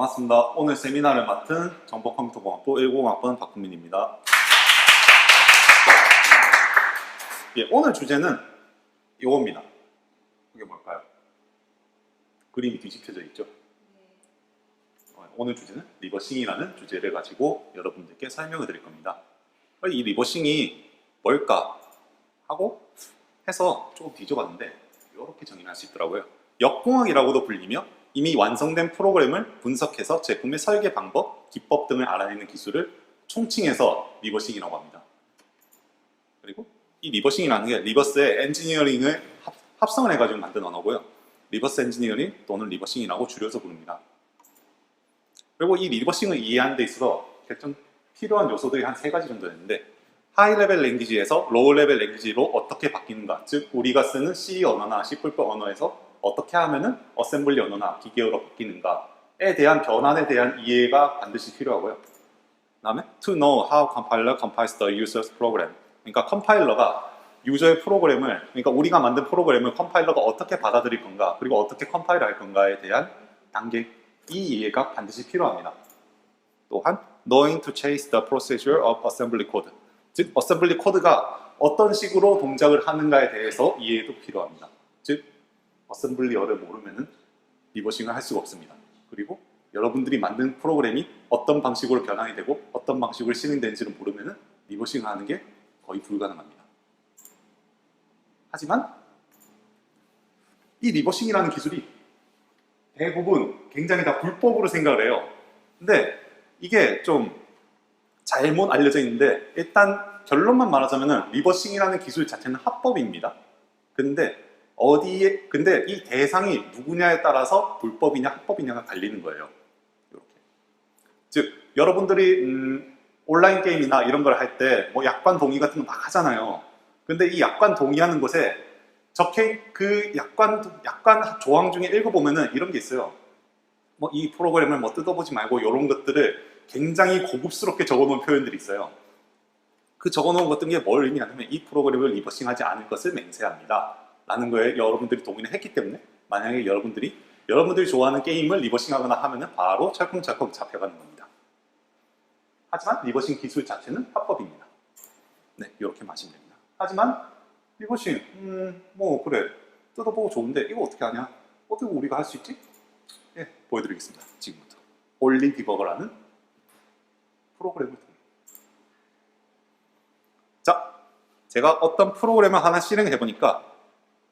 반갑습니다. 오늘 세미나를 맡은 정보컴퓨터공학부 1공학번 박훈민입니다. 예, 오늘 주제는 이겁니다. 이게 뭘까요? 그림이 뒤집혀져 있죠? 오늘 주제는 리버싱이라는 주제를 가지고 여러분들께 설명을 드릴 겁니다. 이 리버싱이 뭘까 하고 해서 조금 뒤져봤는데 이렇게 정의할 수 있더라고요. 역공학이라고도 불리며 이미 완성된 프로그램을 분석해서 제품의 설계 방법, 기법 등을 알아내는 기술을 총칭해서 리버싱이라고 합니다. 그리고 이 리버싱이라는 게 리버스의 엔지니어링을 합성을 해가지고 만든 언어고요. 리버스 엔지니어링 또는 리버싱이라고 줄여서 부릅니다. 그리고 이 리버싱을 이해하는 데 있어서 좀 필요한 요소들이 한 3가지 정도 있는데, 하이 레벨 랭귀지에서 로우 레벨 랭귀지로 어떻게 바뀌는가, 즉 우리가 쓰는 C 언어나 C++ 언어에서 어떻게 하면은 어셈블리 언어나 기계어로 바뀌는가에 대한 변환에 대한 이해가 반드시 필요하고요. 그 다음에 to know how compiler compiles the user's program. 그러니까 컴파일러가 유저의 프로그램을, 그러니까 우리가 만든 프로그램을 컴파일러가 어떻게 받아들일 건가, 그리고 어떻게 컴파일을 할 건가에 대한 단계, 이 이해가 반드시 필요합니다. 또한 knowing to chase the procedure of assembly code. 즉 어셈블리 코드가 어떤 식으로 동작을 하는가에 대해서 이해도 필요합니다. 즉 어셈블리어를 모르면은 리버싱을 할 수가 없습니다. 그리고 여러분들이 만든 프로그램이 어떤 방식으로 변환이 되고 어떤 방식으로 실행되는지를 모르면은 리버싱을 하는 게 거의 불가능합니다. 하지만 이 리버싱이라는 기술이 대부분 굉장히 다 불법으로 생각을 해요. 근데 이게 좀 잘못 알려져 있는데, 일단 결론만 말하자면은 리버싱이라는 기술 자체는 합법입니다. 근데 이 대상이 누구냐에 따라서 불법이냐 합법이냐가 갈리는 거예요. 이렇게. 즉 여러분들이 온라인 게임이나 이런 걸 할 때 뭐 약관 동의 같은 거 막 하잖아요. 근데 이 약관 동의하는 곳에 적힌 그 약관 조항 중에 읽어보면은 이런 게 있어요. 뭐 이 프로그램을 뭐 뜯어보지 말고 이런 것들을 굉장히 고급스럽게 적어놓은 표현들이 있어요. 그 적어놓은 것들은 게 뭘 의미하냐면 이 프로그램을 리버싱하지 않을 것을 맹세합니다 라는 거에 여러분들이 동의를 했기 때문에, 만약에 여러분들이 좋아하는 게임을 리버싱하거나 하면은 바로 철컹철컹 잡혀가는 겁니다. 하지만 리버싱 기술 자체는 합법입니다. 네, 이렇게 마시면 됩니다. 하지만 리버싱, 뭐 그래, 뜯어보고 좋은데 이거 어떻게 하냐? 어떻게 우리가 할 수 있지? 네, 보여드리겠습니다. 지금부터 올리 디버거라는 프로그램을 통해. 자, 제가 어떤 프로그램을 하나 실행해 보니까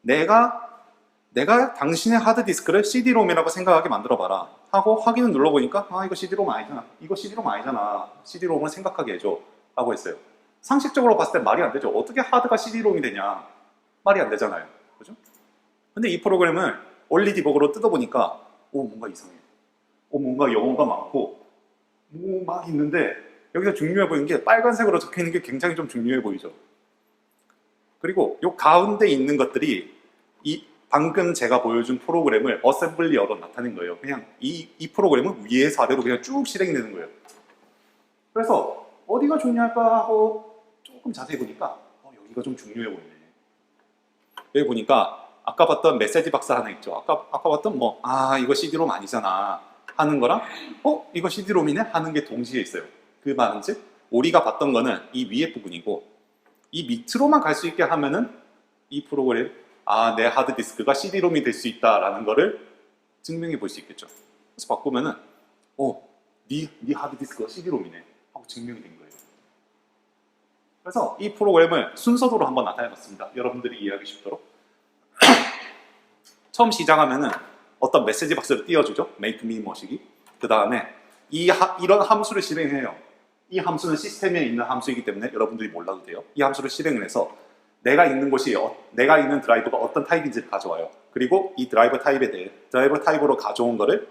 내가 당신의 하드디스크를 CD롬이라고 생각하게 만들어봐라 하고 확인을 눌러보니까 이거 CD롬 아니잖아, 이거 CD롬 아니잖아, CD롬을 생각하게 해줘 라고 했어요. 상식적으로 봤을 때 말이 안 되죠. 어떻게 하드가 CD롬이 되냐, 말이 안 되잖아요. 그죠? 근데 이 프로그램을 올리 디버그로 뜯어보니까 뭔가 이상해. 뭔가 영어가 많고 뭐 막 있는데, 여기서 중요해 보이는 게 빨간색으로 적혀 있는 게 굉장히 좀 중요해 보이죠. 그리고 요 가운데 있는 것들이 이 방금 제가 보여준 프로그램을 어셈블리어로 나타낸 거예요. 그냥 이 프로그램은 위에서 아래로 그냥 쭉 실행되는 거예요. 그래서 어디가 중요할까 하고 조금 자세히 보니까 여기가 좀 중요해 보이네. 여기 보니까 아까 봤던 메시지 박스 하나 있죠. 아까 봤던 이거 CD롬 아니잖아 하는 거랑 이거 CD롬이네 하는 게 동시에 있어요. 그 말은 즉 우리가 봤던 거는 이 위에 부분이고, 이 밑으로만 갈 수 있게 하면은 이 프로그램, 내 하드디스크가 CD롬이 될 수 있다라는 거를 증명해 볼 수 있겠죠. 그래서 바꾸면은 네 하드디스크가 CD롬이네 하고 증명이 된 거예요. 그래서 이 프로그램을 순서대로 한번 나타내 봤습니다. 여러분들이 이해하기 쉽도록. 처음 시작하면은 어떤 메시지 박스를 띄워주죠. make me 뭐시기. 그 다음에 이런 함수를 실행해요. 이 함수는 시스템에 있는 함수이기 때문에 여러분들이 몰라도 돼요. 이 함수를 실행을 해서 내가 있는 드라이버가 어떤 타입인지를 가져와요. 그리고 이 드라이버 타입에 대해 드라이버 타입으로 가져온 거를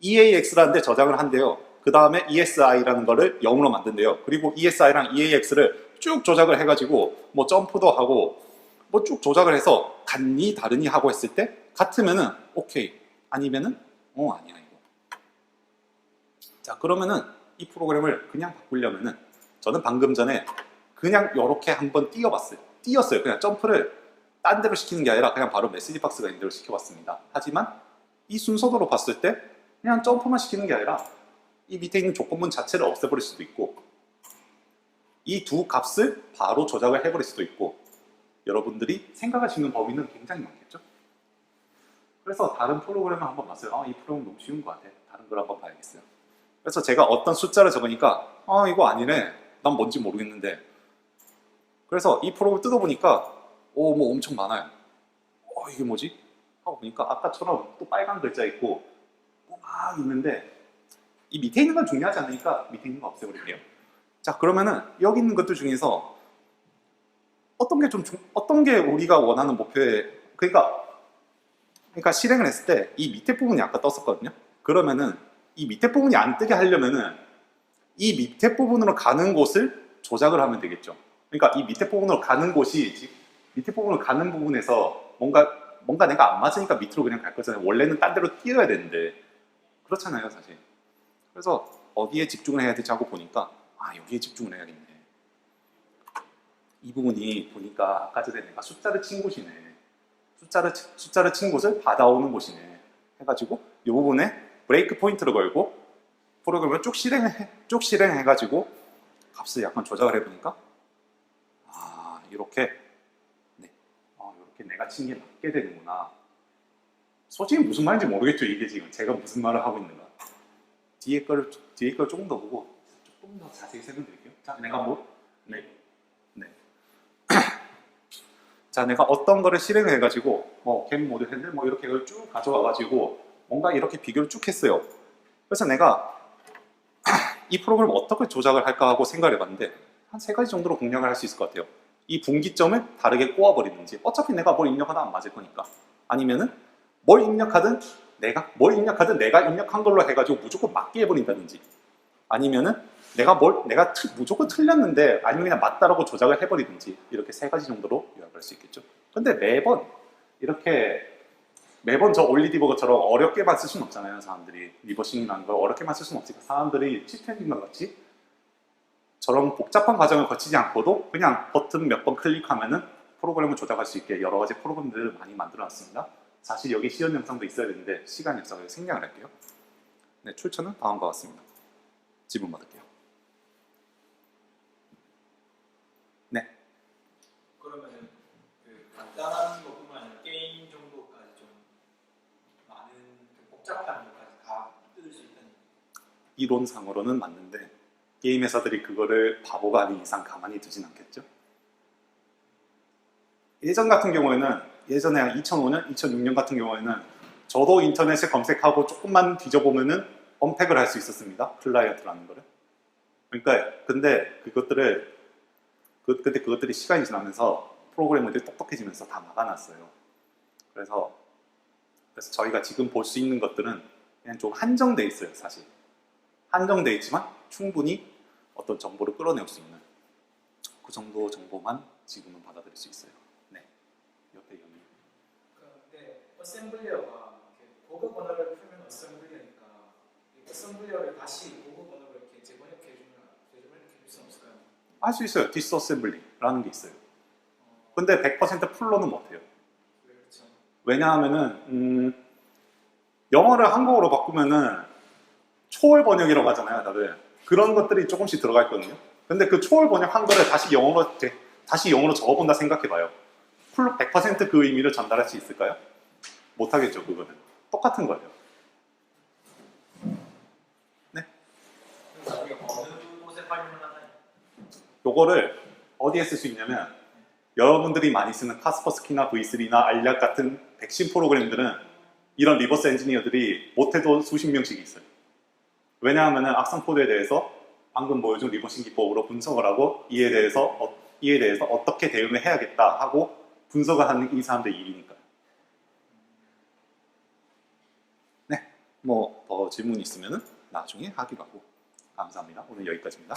EAX라는 데 저장을 한대요. 그 다음에 ESI라는 거를 0으로 만든대요. 그리고 ESI랑 EAX를 쭉 조작을 해가지고 뭐 점프도 하고 뭐 쭉 조작을 해서 같니 다르니 하고 했을 때 같으면은 오케이, 아니면은 아니야 이거. 자, 그러면은 이 프로그램을 그냥 바꾸려면은 저는 방금 전에 그냥 이렇게 한번 띄었어요. 그냥 점프를 딴 데로 시키는 게 아니라 그냥 바로 메시지 박스가 있는 데로 시켜봤습니다. 하지만 이 순서대로 봤을 때 그냥 점프만 시키는 게 아니라 이 밑에 있는 조건문 자체를 없애버릴 수도 있고 이 두 값을 바로 조작을 해버릴 수도 있고 여러분들이 생각할 수 있는 범위는 굉장히 많겠죠. 그래서 다른 프로그램을 한번 봤어요. 이 프로그램 너무 쉬운 것 같아. 다른 걸 한번 봐야겠어요. 그래서 제가 어떤 숫자를 적으니까 이거 아니네. 난 뭔지 모르겠는데. 그래서 이 프로그램을 뜯어보니까 뭐 엄청 많아요. 이게 뭐지? 하고 보니까 아까처럼 또 빨간 글자 있고 뭐 막 있는데 이 밑에 있는 건 중요하지 않으니까 밑에 있는 거 없애버릴게요. 자, 그러면은 여기 있는 것들 중에서 어떤 게 우리가 원하는 목표에 그러니까 실행을 했을 때 이 밑에 부분이 아까 떴었거든요. 그러면은 이 밑에 부분이 안 뜨게 하려면은 이 밑에 부분으로 가는 곳을 조작을 하면 되겠죠. 그러니까 이 밑에 부분으로 가는 곳이 밑에 부분으로 가는 부분에서 뭔가 내가 안 맞으니까 밑으로 그냥 갈 거잖아요. 원래는 딴 데로 뛰어야 되는데 그렇잖아요, 사실. 그래서 어디에 집중을 해야 되지 하고 보니까 여기에 집중을 해야겠네. 이 부분이 보니까 아까 전에 내가 숫자를 친 곳이네. 숫자를 친 곳을 받아오는 곳이네. 해가지고 이 부분에 브레이크 포인트를 걸고 프로그램을 쭉 실행해가지고 값을 약간 조작을 해보니까 이렇게 이렇게 내가 친 게 맞게 되는구나. 솔직히 무슨 말인지 모르겠죠. 이게 지금 제가 무슨 말을 하고 있는가. 뒤에 걸 조금 더 보고 조금 더 자세히 설명드릴게요. 자, 내가 자, 내가 어떤 거를 실행을 해가지고 겜 모드 핸들 이렇게 쭉 가져와가지고 뭔가 이렇게 비교를 쭉 했어요. 그래서 내가 이 프로그램을 어떻게 조작을 할까 하고 생각을 해봤는데 한 3가지 정도로 공략을 할 수 있을 것 같아요. 이 분기점을 다르게 꼬아버리든지 어차피 내가 뭘 입력하든 안 맞을 거니까 아니면은 뭘 입력하든 내가 입력한 걸로 해가지고 무조건 맞게 해버린다든지 아니면은 내가 무조건 틀렸는데 아니면 그냥 맞다라고 조작을 해버리든지 이렇게 3가지 정도로 요약할 수 있겠죠. 근데 매번 저 올리디버거처럼 어렵게만 쓸 수는 없잖아요. 사람들이 리버싱이라는 걸 어렵게만 쓸 수는 없으니까 사람들이 시스템과 같이 저런 복잡한 과정을 거치지 않고도 그냥 버튼 몇 번 클릭하면은 프로그램을 조작할 수 있게 여러 가지 프로그램들을 많이 만들어 놨습니다. 사실 여기 시연 영상도 있어야 되는데 시간이 없어서 생략을 할게요. 네, 출처는 다음과 같습니다. 지분 받을게요. 네. 그러면은 간단한 것뿐만 아니라 게임 정도까지 좀 많은 복잡한 것까지 다 뜯을 수 있다는. 이론상으로는 맞는데 게임 회사들이 그거를 바보가 아닌 이상 가만히 두진 않겠죠. 예전 같은 경우에는 예전에 한 2005년, 2006년 같은 경우에는 저도 인터넷에 검색하고 조금만 뒤져보면은 언팩을 할 수 있었습니다. 클라이언트라는 거를. 그러니까 근데 그것들이 시간이 지나면서 프로그래머들이 똑똑해지면서 다 막아놨어요. 그래서 저희가 지금 볼 수 있는 것들은 그냥 좀 한정돼 있어요, 사실. 한정돼 있지만 충분히 어떤 정보를 끌어낼 수 있는 그 정도 정보만 지금은 받아들일 수 있어요. 네, 옆에 여기. 그런데 어셈블리어가 고급 언어를 풀면 어셈블리어니까 어셈블리어를 다시 고급 언어로 이렇게 재번역해 줄 수 없을까요? 할 수 있어요. 디스어셈블리라는 게 있어요. 근데 100% 풀로는 못해요. 그렇죠. 왜냐하면은 영어를 한국어로 바꾸면은 초월 번역이라고 하잖아요, 다들. 그런 것들이 조금씩 들어가 있거든요. 근데 그 초월 번역한 거를 다시 영어로 적어본다 생각해봐요. 풀로 100% 그 의미를 전달할 수 있을까요? 못하겠죠, 그거는. 똑같은 거예요. 네. 나중에 어느 곳에 활용을 하나요? 요거를 어디에 쓸 수 있냐면 여러분들이 많이 쓰는 카스퍼스키나 V3나 알약 같은 백신 프로그램들은 이런 리버스 엔지니어들이 못해도 수십 명씩 있어요. 왜냐하면 악성 코드에 대해서 방금 보여준 리버싱 기법으로 분석을 하고 이에 대해서 어떻게 대응을 해야겠다 하고 분석을 하는 이 사람들의 일이니까요. 네, 뭐 더 질문 있으면 나중에 하기로 하고 감사합니다. 오늘 여기까지입니다.